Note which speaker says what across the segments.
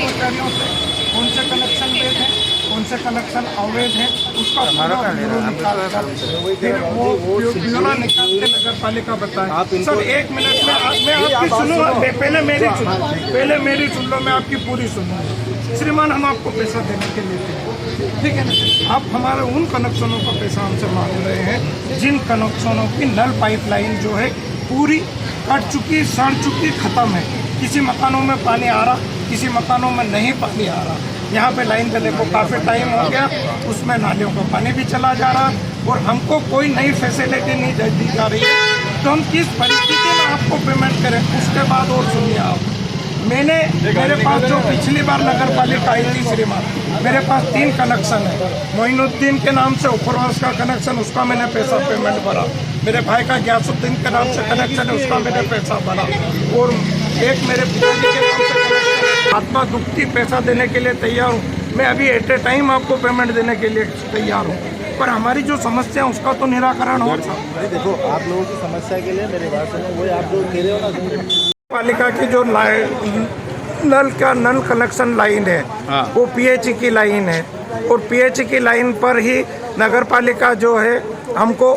Speaker 1: कर्मचारियों से कौन से कनेक्शन वैध है, कौन से कनेक्शन अवैध है, उसका ब्यूरो निकालकर फिर वो ब्यूरो निकाल के नगर पालिका बताए। सर 1 मिनट में मैं आपकी सुनूंगा, पहले मेरी सुन लो, मैं आपकी पूरी सुनूंगा। श्रीमान, हम आपको पैसा देने के लिए थे, ठीक है ना। आप हमारे उन कनेक्शनों का पैसा हमसे मांग रहे हैं जिन कनेक्शनों की नल पाइपलाइन जो है पूरी कट चुकी, सड़ चुकी, ख़त्म है। किसी मकानों में पानी आ रहा, किसी मकानों में नहीं पानी आ रहा। यहाँ पे लाइन डले को काफ़ी टाइम हो गया, उसमें नालियों का पानी भी चला जा रहा और हमको कोई नई फैसिलिटी नहीं दी जा रही है। तो हम किस परिस्थिति में आपको पेमेंट करें? उसके बाद और सुनिए आप, मेरे पास जो पिछली बार नगर पालिका आई थी श्रीमान, मेरे पास 3 कनेक्शन है। मोइनुद्दीन के नाम से उपरवास का कनेक्शन, उसका मैंने पैसा पेमेंट भरा। मेरे भाई का ग्यासुद्दीन के नाम से कनेक्शन है, उसका मैंने पैसा भरा। और एक मेरे पिताजी के नाम से कनेक्शन है। आत्मा दुखती पैसा देने के लिए तैयार हूँ मैं, अभी एट ए टाइम आपको पेमेंट देने के लिए तैयार हूँ, पर हमारी जो समस्या है उसका तो निराकरण हो।
Speaker 2: देखो, आप लोगों की समस्या के लिए मेरी बात सुनो, वही आप लोग कह रहे हो ना।
Speaker 1: पालिका की जो नल कनेक्शन लाइन है वो पीएचई की लाइन है, और पीएचई की लाइन पर ही नगर पालिका जो है हमको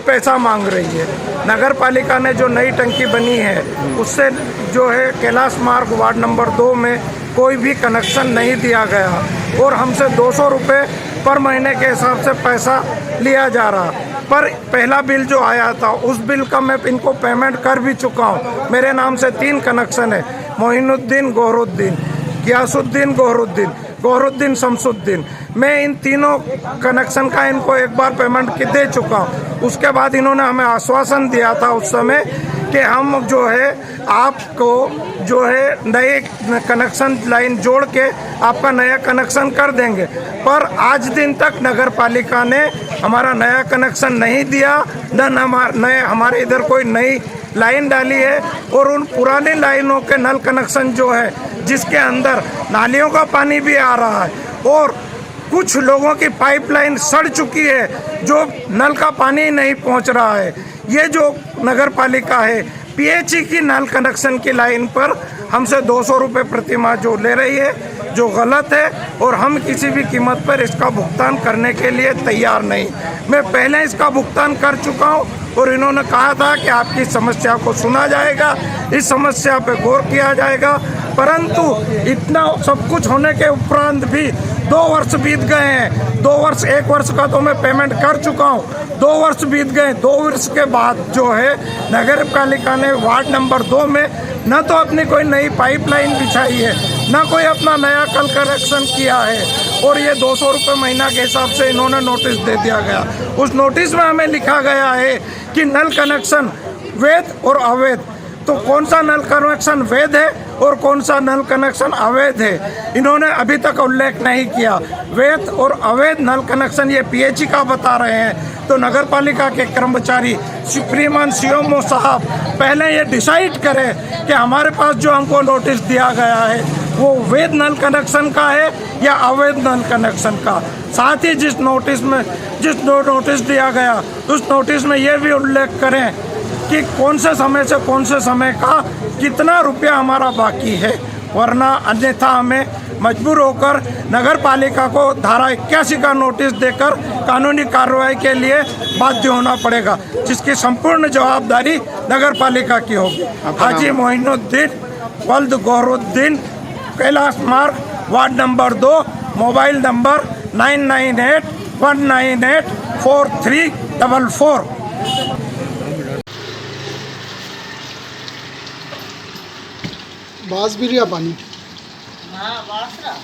Speaker 1: पैसा मांग रही है। नगर पालिका ने जो नई टंकी बनी है उससे जो है कैलाश मार्ग वार्ड नंबर 2 में कोई भी कनेक्शन नहीं दिया गया और हमसे 200 रुपये पर महीने के हिसाब से पैसा लिया जा रहा। पर पहला बिल जो आया था उस बिल का मैं इनको पेमेंट कर भी चुका हूँ। मेरे नाम से 3 कनेक्शन है, मोइनुद्दीन, गौहरुद्दीन, गियासुद्दीन, गौहरुद्दीन, शमसुद्दीन। मैं इन तीनों कनेक्शन का इनको एक बार पेमेंट दे चुका हूँ। उसके बाद इन्होंने हमें आश्वासन दिया था उस समय कि हम जो है आपको जो है नए कनेक्शन लाइन जोड़ के आपका नया कनेक्शन कर देंगे, पर आज दिन तक नगर पालिका ने हमारा नया कनेक्शन नहीं दिया, न हमारे इधर कोई नई लाइन डाली है। और उन पुरानी लाइनों के नल कनेक्शन जो है जिसके अंदर नालियों का पानी भी आ रहा है और कुछ लोगों की पाइपलाइन सड़ चुकी है, जो नल का पानी नहीं पहुंच रहा है। ये जो नगर पालिका है पीएचई की नल कनेक्शन की लाइन पर हमसे 200 रुपये प्रति माह जो ले रही है, जो गलत है, और हम किसी भी कीमत पर इसका भुगतान करने के लिए तैयार नहीं। मैं पहले इसका भुगतान कर चुका हूँ और इन्होंने कहा था कि आपकी समस्या को सुना जाएगा, इस समस्या पे गौर किया जाएगा, परंतु इतना सब कुछ होने के उपरांत भी 2 वर्ष बीत गए हैं। 2 वर्ष, 1 वर्ष का तो मैं पेमेंट कर चुका हूँ, 2 वर्ष बीत गए। 2 वर्ष के बाद जो है नगर पालिका ने वार्ड नंबर 2 में न तो अपनी कोई नई पाइपलाइन बिछाई है, न कोई अपना नया कल कनेक्शन किया है, और ये 200 रुपये महीना के हिसाब से इन्होंने नोटिस दे दिया गया। उस नोटिस में हमें लिखा गया है कि नल कनेक्शन वैध और अवैध। तो कौन सा नल कनेक्शन वैध है और कौन सा नल कनेक्शन अवैध है, इन्होंने अभी तक उल्लेख नहीं किया। वैध और अवैध नल कनेक्शन ये पीएचई का बता रहे हैं। तो नगर पालिका के कर्मचारी श्रीमान सीएमओ साहब पहले ये डिसाइड करें कि हमारे पास जो हमको नोटिस दिया गया है वो वैध नल कनेक्शन का है या अवैध नल कनेक्शन का। साथ ही जिस नोटिस दिया गया उस नोटिस में ये भी उल्लेख करें कि कौन से समय से कौन से समय का कितना रुपया हमारा बाकी है, वरना अन्यथा हमें मजबूर होकर नगर पालिका को धारा 81 का नोटिस देकर कानूनी कार्रवाई के लिए बाध्य होना पड़ेगा, जिसकी संपूर्ण जवाबदारी नगर पालिका की होगी। हाजी मोइनुद्दीन वल्द गौहरुद्दीन, कैलाश मार्ग, वार्ड नंबर 2, मोबाइल नंबर 9981984344।
Speaker 3: बास भी रिया पानी।
Speaker 4: हाँ, बास रहा।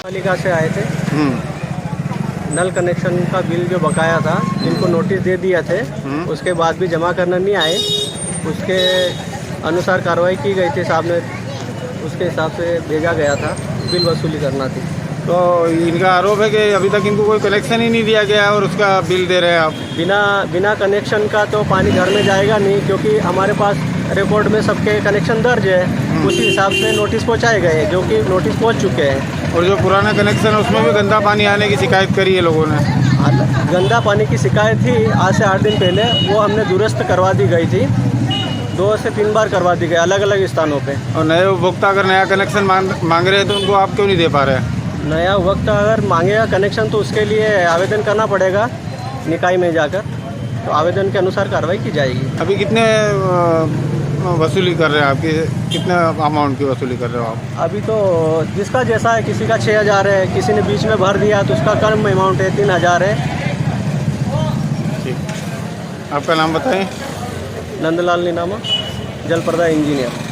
Speaker 5: पालिका से आए थे। नल कनेक्शन का बिल जो बकाया था इनको नोटिस दे दिया थे, उसके बाद भी जमा करना नहीं आए। उसके अनुसार कार्रवाई की गई थी, साहब ने उसके हिसाब से भेजा गया था, बिल वसूली करना थी।
Speaker 3: तो इनका आरोप है कि अभी तक इनको कोई कनेक्शन ही नहीं दिया गया है और उसका बिल दे रहे हैं आप।
Speaker 5: बिना कनेक्शन का तो पानी घर में जाएगा नहीं, क्योंकि हमारे पास रिकॉर्ड में सबके कनेक्शन दर्ज है। उसी हिसाब से नोटिस पहुंचाए गए हैं, जो कि नोटिस पहुंच चुके हैं।
Speaker 3: और जो पुराना कनेक्शन है उसमें भी गंदा पानी आने की शिकायत करी है लोगों ने।
Speaker 5: गंदा पानी की शिकायत थी आज से 8 दिन पहले, वो हमने दुरुस्त करवा दी गई थी। 2 से 3 बार करवा दी गई अलग अलग स्थानों पे।
Speaker 3: और नए उपभोक्ता अगर नया कनेक्शन मांग रहे हैं तो उनको आप क्यों नहीं दे पा रहे हैं?
Speaker 5: नया उपभोक्ता अगर मांगेगा कनेक्शन तो उसके लिए आवेदन करना पड़ेगा निकाय में जाकर, तो आवेदन के अनुसार कार्रवाई की जाएगी।
Speaker 3: अभी कितने वसूली कर रहे हैं आपकी, कितने अमाउंट की वसूली कर रहे हो आप?
Speaker 5: अभी तो जिसका जैसा है, किसी का 6,000 है, किसी ने बीच में भर दिया तो उसका कम अमाउंट है, 3,000 है।
Speaker 3: ठीक, आपका नाम बताएं।
Speaker 5: नंदलाल नीनामा, जलप्रदा इंजीनियर।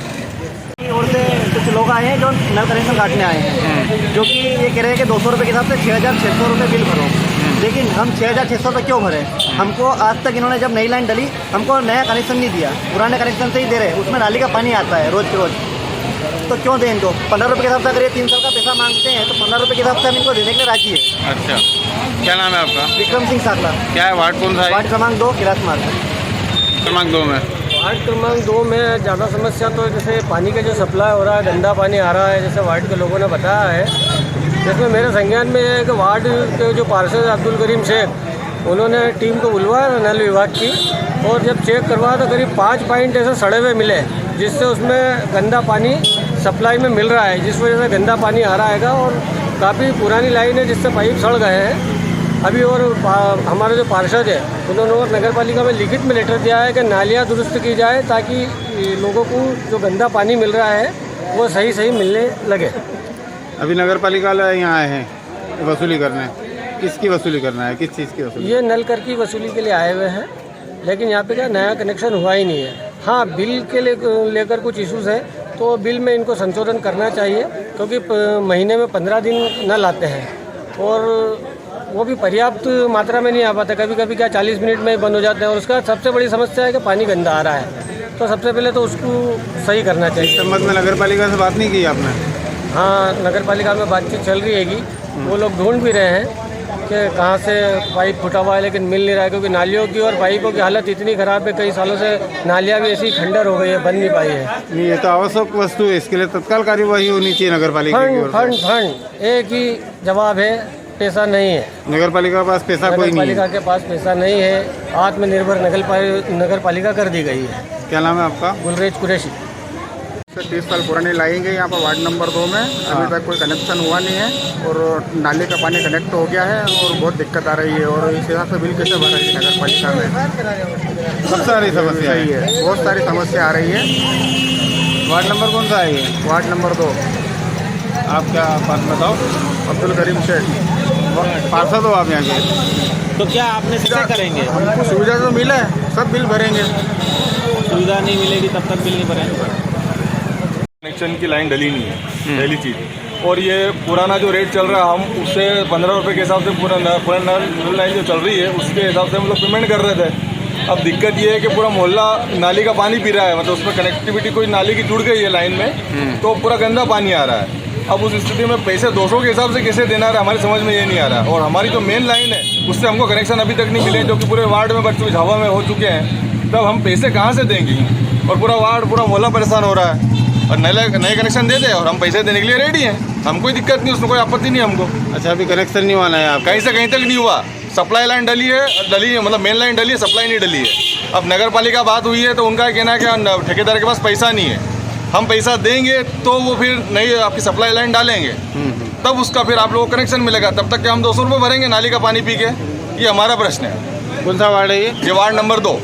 Speaker 6: और से कुछ लोग आए हैं जो नल कनेक्शन काटने आए हैं, जो कि ये कह रहे हैं कि 200 रुपये के हिसाब से 6,600 रुपये बिल भरो। लेकिन हम 6,600 रुपये क्यों भरें? हमको आज तक इन्होंने जब नई लाइन डली हमको नया कनेक्शन नहीं दिया, पुराने कनेक्शन से ही दे रहे हैं। उसमें नाली का पानी आता है रोज़ के रोज़, तो क्यों दें इनको? 15 रुपये के हिसाब से अगर ये 3 साल का पैसा मांगते हैं तो 15 रुपये के हिसाब से हम इनको देने के लिए राजी है।
Speaker 3: अच्छा, क्या नाम है आपका?
Speaker 6: विक्रम सिंह साकला।
Speaker 3: क्या है, वार्ड कौन सा है?
Speaker 6: वार्ड क्रमांक 2, किरात मार्ग।
Speaker 3: क्रमांक 2 में।
Speaker 5: वार्ड क्रमांक 2 में ज़्यादा समस्या तो जैसे पानी का जो सप्लाई हो रहा है, गंदा पानी आ रहा है, जैसे वार्ड के लोगों ने बताया है। जिसमें मेरे संज्ञान में है कि वार्ड के जो पार्षद अब्दुल करीम शेख, उन्होंने टीम को बुलवाया नल विभाग की, और जब चेक करवाया तो करीब 5 पॉइंट ऐसे सड़े हुए मिले, जिससे उसमें गंदा पानी सप्लाई में मिल रहा है, जिस वजह से गंदा पानी आ रहा है। और काफ़ी पुरानी लाइन है जिससे पाइप सड़ गए हैं अभी। और हमारे जो पार्षद है उन्होंने नगर पालिका में लिखित में लेटर दिया है कि नालियाँ दुरुस्त की जाए, ताकि लोगों को जो गंदा पानी मिल रहा है वो सही सही मिलने लगे।
Speaker 3: अभी नगर पालिका वाले यहाँ आए हैं वसूली करने, किसकी वसूली करना है, किस चीज़ की वसूली?
Speaker 5: ये नल कर की वसूली के लिए आए हुए हैं, लेकिन यहाँ पे क्या नया कनेक्शन हुआ ही नहीं है। हाँ, बिल के लेकर कुछ इश्यूज़ हैं, तो बिल में इनको संशोधन करना चाहिए, क्योंकि महीने में 15 दिन नल आते हैं और वो भी पर्याप्त मात्रा में नहीं आ पाता। कभी कभी क्या 40 मिनट में बंद हो जाते हैं। और उसका सबसे बड़ी समस्या है कि पानी गंदा आ रहा है, तो सबसे पहले तो उसको सही करना चाहिए।
Speaker 3: इस संबंध में नगर पालिका से बात नहीं की आपने?
Speaker 5: हाँ, नगर पालिका में बातचीत चल रही हैगी। वो लोग ढूंढ भी रहे हैं कि कहाँ से पाइप फुटा हुआ है, लेकिन मिल नहीं रहा है, क्योंकि नालियों की और पाइपों की हालत इतनी ख़राब है। कई सालों से नालियाँ भी ऐसी खंडर हो गई है, बन नहीं पाई है।
Speaker 3: नहीं, ये तो आवश्यक वस्तु है, इसके लिए तत्काल कार्यवाही होनी चाहिए नगर पालिका की ओर से।
Speaker 5: फंड एक ही जवाब है, पैसा नहीं है।
Speaker 3: नगर पालिका के पास पैसा कोई नहीं है।
Speaker 5: नगर पालिका के पास पैसा नहीं है। आत्मनिर्भर नगर पालिका कर दी गई है।
Speaker 3: क्या नाम है आपका?
Speaker 5: गुलरेज कुरैशी।
Speaker 7: 30 साल पुरानी लाइन है यहाँ पर वार्ड नंबर 2 में। अभी तक कोई कनेक्शन हुआ नहीं है और नाले का पानी कनेक्ट हो गया है और बहुत दिक्कत आ रही है। और इस हिसाब से बिल कैसे भर रही है नगर पालिका में?
Speaker 3: सब सारी समस्या
Speaker 7: सही है, बहुत सारी समस्या आ रही है।
Speaker 3: वार्ड नंबर कौन सा है ये?
Speaker 7: Ward number 2।
Speaker 3: आप क्या बात बताओ?
Speaker 7: अब्दुल करीम शेख,
Speaker 3: पार्षद हो आप यहाँ के?
Speaker 2: तो क्या आपने सीधा करेंगे?
Speaker 7: हमको सुविधा तो मिले, सब बिल भरेंगे।
Speaker 2: सुविधा नहीं मिलेगी तब तक बिल नहीं भरेंगे।
Speaker 8: कनेक्शन की लाइन डली नहीं है, पहली चीज़। और ये पुराना जो रेट चल रहा है, हम उससे 15 रुपये के हिसाब से पूरा नल लाइन जो चल रही है उसके हिसाब से हम लोग पेमेंट कर रहे थे। अब दिक्कत ये है कि पूरा मोहल्ला नाली का पानी पी रहा है, मतलब उसमें कनेक्टिविटी कोई नाली की जुड़ गई है लाइन में, तो पूरा गंदा पानी आ रहा है। अब उस स्थिति में पैसे 200 के हिसाब से कैसे देना है हमारी समझ में ये नहीं आ रहा। और हमारी जो मेन लाइन है उससे हमको कनेक्शन अभी तक नहीं मिले, जो कि पूरे वार्ड में बच्चों झावा में हो चुके हैं। तब हम पैसे कहाँ से देंगे? और पूरा वार्ड, पूरा मोहल्ला परेशान हो रहा है। और नए कनेक्शन दे दे और हम पैसे देने के लिए रेडी हैं, हम कोई दिक्कत नहीं, उसमें कोई आपत्ति नहीं हमको।
Speaker 3: अच्छा, अभी कनेक्शन नहीं हुआ है आप?
Speaker 8: कहीं से कहीं तक नहीं हुआ। सप्लाई लाइन डली है, मतलब मेन लाइन डली है, सप्लाई नहीं डली है। अब नगर पालिका बात हुई है तो उनका कहना है कि ठेकेदार के पास पैसा नहीं है। हम पैसा देंगे तो वो फिर नई आपकी सप्लाई लाइन डालेंगे, तब उसका फिर आप लोगों को कनेक्शन मिलेगा। तब तक क्या हम 200 रुपये भरेंगे नाली का पानी पी के? ये हमारा प्रश्न है।
Speaker 3: कौन सा वार्ड है ये?
Speaker 8: ये वार्ड नंबर 2।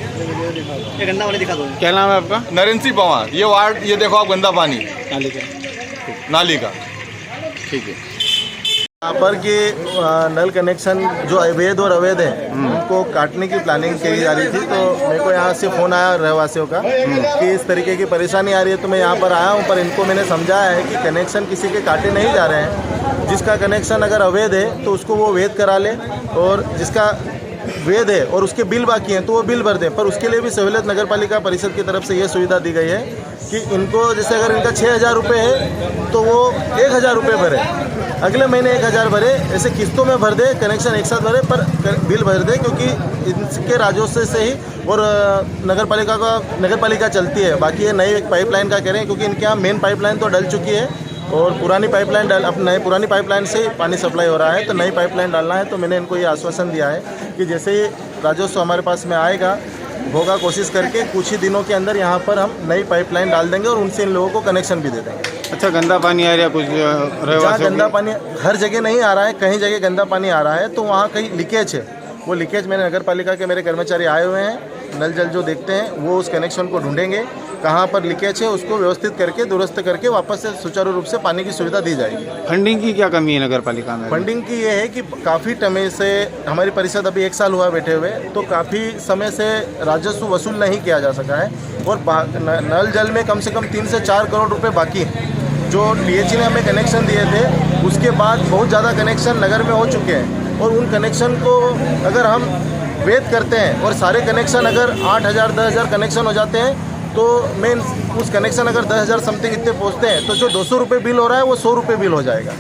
Speaker 6: ये गंदा वाले दिखा दो।
Speaker 3: क्या नाम है आपका?
Speaker 8: नरेंद्र सिंह पवार। ये वार्ड, ये देखो आप, गंदा पानी नाली का।
Speaker 3: ठीक है।
Speaker 2: यहाँ पर कि नल कनेक्शन जो अवैध और अवैध है उनको काटने की प्लानिंग की जा रही थी। तो मेरे को यहाँ से फ़ोन आया रहवासियों का कि इस तरीके की परेशानी आ रही है, तो मैं यहाँ पर आया हूँ। पर इनको मैंने समझाया है कि कनेक्शन किसी के काटे नहीं जा रहे हैं। जिसका कनेक्शन अगर अवैध है तो उसको वो वैध करा ले, और जिसका वैध है और उसके बिल बाकी हैं तो वो बिल भर दें। पर उसके लिए भी सहूलियत नगर पालिका परिषद की तरफ से ये सुविधा दी गई है कि इनको, जैसे अगर इनका 6,000 रुपये है तो वो 1,000 रुपये भरे। अगले महीने 1000 भरे, ऐसे किस्तों में भर दे, कनेक्शन एक साथ भरे पर बिल भर दे, क्योंकि इनके राजस्व से ही और नगर पालिका चलती है। बाकी ये नई एक पाइपलाइन का कह रहे हैं, क्योंकि इनके यहाँ मेन पाइपलाइन तो डल चुकी है और पुरानी पाइपलाइन से पानी सप्लाई हो रहा है, तो नई पाइपलाइन डालना है। तो मैंने इनको ये आश्वासन दिया है कि जैसे ही राजस्व हमारे पास में आएगा, होगा, कोशिश करके कुछ ही दिनों के अंदर यहाँ पर हम नई पाइपलाइन डाल देंगे और उनसे इन लोगों को कनेक्शन भी दे देंगे।
Speaker 3: अच्छा, गंदा पानी आ रहा है कुछ
Speaker 2: जहाँ गंदा पानी हर जगह नहीं आ रहा है, कहीं जगह गंदा पानी आ रहा है, तो वहाँ कहीं लीकेज है। वो लीकेज मैंने नगर पालिका के मेरे कर्मचारी आए हुए हैं, नल जल जो देखते हैं वो उस कनेक्शन को ढूंढेंगे, कहाँ पर लीकेज है उसको व्यवस्थित करके दुरुस्त करके वापस से सुचारू रूप से पानी की सुविधा दी जाएगी।
Speaker 3: फंडिंग की क्या कमी है नगर पालिका में?
Speaker 2: फंडिंग की ये है कि काफ़ी समय से हमारी परिषद अभी 1 साल हुआ बैठे हुए, तो काफ़ी समय से राजस्व वसूल नहीं किया जा सका है और नल जल में कम से कम 3 से 4 करोड़ रुपए बाकी हैं। जो DHE ने हमें कनेक्शन दिए थे उसके बाद बहुत ज़्यादा कनेक्शन नगर में हो चुके हैं और उन कनेक्शन को अगर हम वेद करते हैं और सारे कनेक्शन अगर 8000 10,000 कनेक्शन हो जाते हैं, तो मेन उस कनेक्शन अगर 10,000 समथिंग इतने पहुँचते हैं, तो जो 200 रुपये बिल हो रहा है वो 100 रुपये बिल हो जाएगा।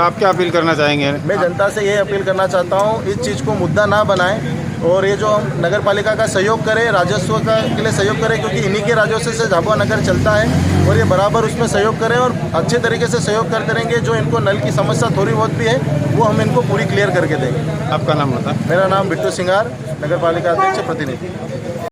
Speaker 3: आप क्या अपील करना चाहेंगे?
Speaker 2: मैं जनता से ये अपील करना चाहता हूँ, इस चीज़ को मुद्दा ना बनाएं और ये जो हम नगर पालिका का सहयोग करें, राजस्व का के लिए सहयोग करें, क्योंकि इन्हीं के राजस्व से झाबुआ नगर चलता है और ये बराबर उसमें सहयोग करें और अच्छे तरीके से सहयोग करते रहेंगे। जो इनको नल की समस्या थोड़ी बहुत भी है वो हम इनको पूरी क्लियर करके देंगे।
Speaker 3: आपका नाम बता?
Speaker 2: मेरा नाम बिट्टू सिंगार, नगर पालिका अध्यक्ष प्रतिनिधि।